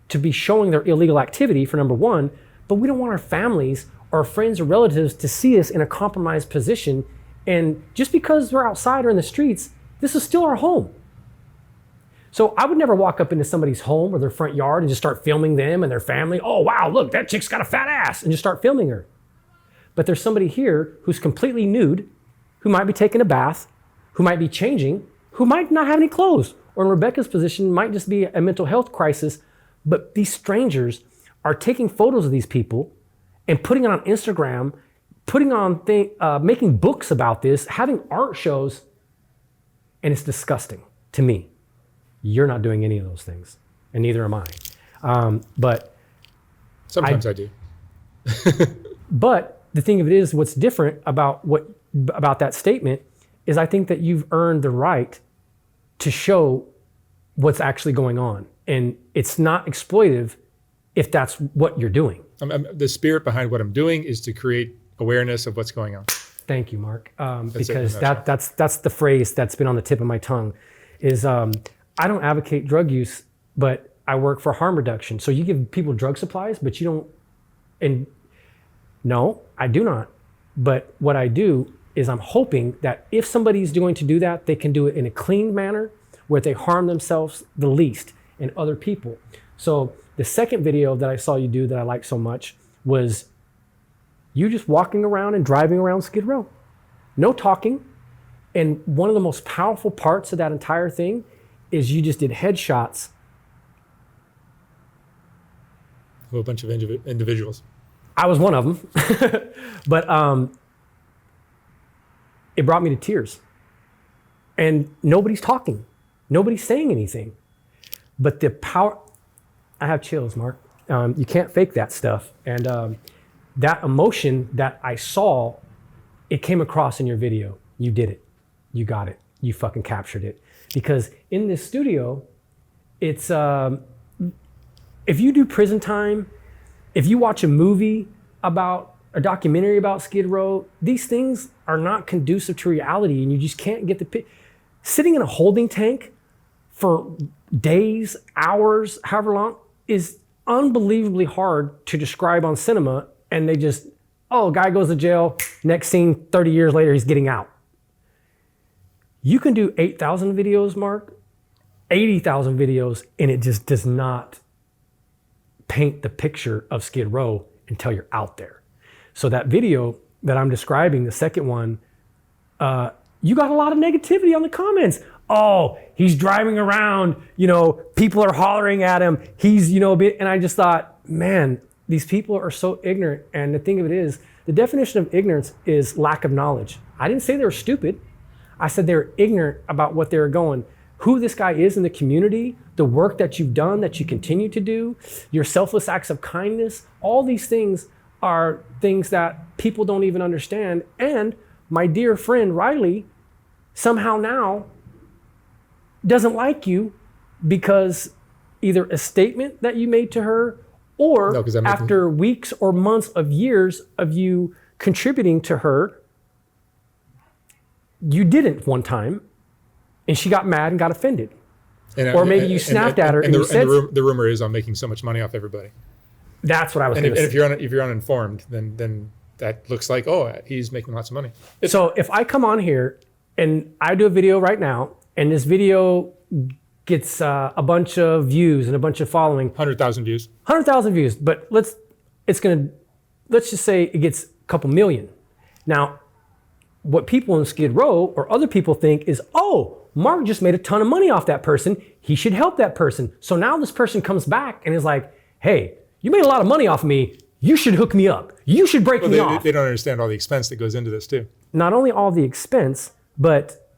to be showing their illegal activity, for number one, but we don't want our families or friends or relatives to see us in a compromised position. And just because we're outside or in the streets, this is still our home. So I would never walk up into somebody's home or their front yard and just start filming them and their family. Oh, wow, look, that chick's got a fat ass, and just start filming her. But there's somebody here who's completely nude, who might be taking a bath, who might be changing, who might not have any clothes, or in Rebecca's position, might just be a mental health crisis. But these strangers are taking photos of these people and putting it on Instagram, making books about this, having art shows, and it's disgusting to me. You're not doing any of those things, and neither am I. But sometimes I do. But the thing of it is, what's different about that statement is I think that you've earned the right to show what's actually going on, and it's not exploitive if that's what you're doing. The spirit behind what I'm doing is to create awareness of what's going on. Thank you, Mark, because that's the phrase that's been on the tip of my tongue. Is I don't advocate drug use, but I work for harm reduction. So you give people drug supplies, but you don't. And no, I do not. But what I do is I'm hoping that if somebody's going to do that, they can do it in a clean manner where they harm themselves the least and other people. So the second video that I saw you do that I liked so much was you just walking around and driving around Skid Row. No talking. And one of the most powerful parts of that entire thing is you just did headshots. Of a bunch of individuals. I was one of them. But it brought me to tears. And nobody's talking. Nobody's saying anything. But the power, I have chills, Mark. You can't fake that stuff. And that emotion that I saw, it came across in your video. You did it. You got it. You fucking captured it. Because in this studio, it's, if you do prison time, if you watch a movie about a documentary about Skid Row, these things are not conducive to reality, and you just can't get the sitting in a holding tank for days, hours, however long, is unbelievably hard to describe on cinema. And they just, oh, guy goes to jail, next scene, 30 years later, he's getting out. You can do 8,000 videos, Mark, 80,000 videos, and it just does not paint the picture of Skid Row until you're out there. So that video that I'm describing, the second one, you got a lot of negativity on the comments. Oh, he's driving around, people are hollering at him. He's, and I just thought, man, these people are so ignorant. And the thing of it is, the definition of ignorance is lack of knowledge. I didn't say they were stupid. I said they're ignorant about what they're going, who this guy is in the community, the work that you've done, that you continue to do, your selfless acts of kindness. All these things are things that people don't even understand. And my dear friend Riley somehow now doesn't like you because either a statement that you made to her, or after weeks or months of years of you contributing to her, you didn't one time, and she got mad and got offended. Or maybe you snapped at her and you said... The rumor is I'm making so much money off everybody. That's what I was And going to say. if you're uninformed, then that looks like, oh, he's making lots of money. So if I come on here and I do a video right now, and this video gets a bunch of views and a bunch of following, 100,000 views. 100,000 views, but let's just say it gets a couple million. Now, what people in Skid Row or other people think is, oh, Mark just made a ton of money off that person. He should help that person. So now this person comes back and is like, hey, you made a lot of money off of me. You should hook me up. You should break me off. They don't understand all the expense that goes into this too. Not only all the expense, but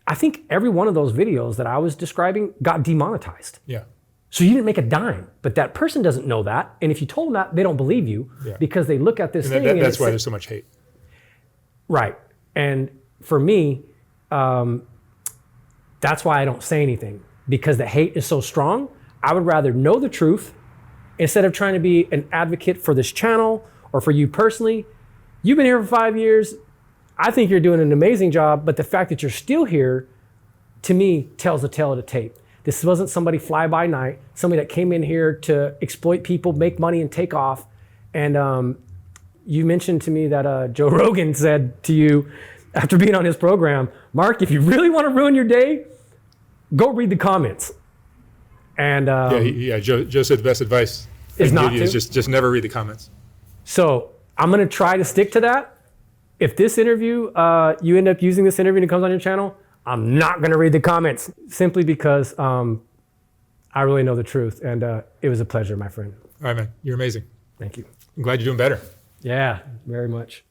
I think every one of those videos that I was describing got demonetized. Yeah. So you didn't make a dime, but that person doesn't know that. And if you told them that, they don't believe you because they look at this thing. That's why there's so much hate. Right. And for me, that's why I don't say anything, because the hate is so strong. I would rather know the truth instead of trying to be an advocate for this channel or for you personally. You've been here for 5 years. I think you're doing an amazing job, but the fact that you're still here, to me, tells the tale of the tape. This wasn't somebody fly by night, somebody that came in here to exploit people, make money, and take off. And you mentioned to me that Joe Rogan said to you after being on his program, Mark, if you really want to ruin your day, go read the comments. And Joe said the best advice is not to. Is just never read the comments. So I'm going to try to stick to that. If this interview, you end up using this interview and it comes on your channel, I'm not going to read the comments, simply because I really know the truth. And it was a pleasure, my friend. All right, man. You're amazing. Thank you. I'm glad you're doing better. Yeah, very much.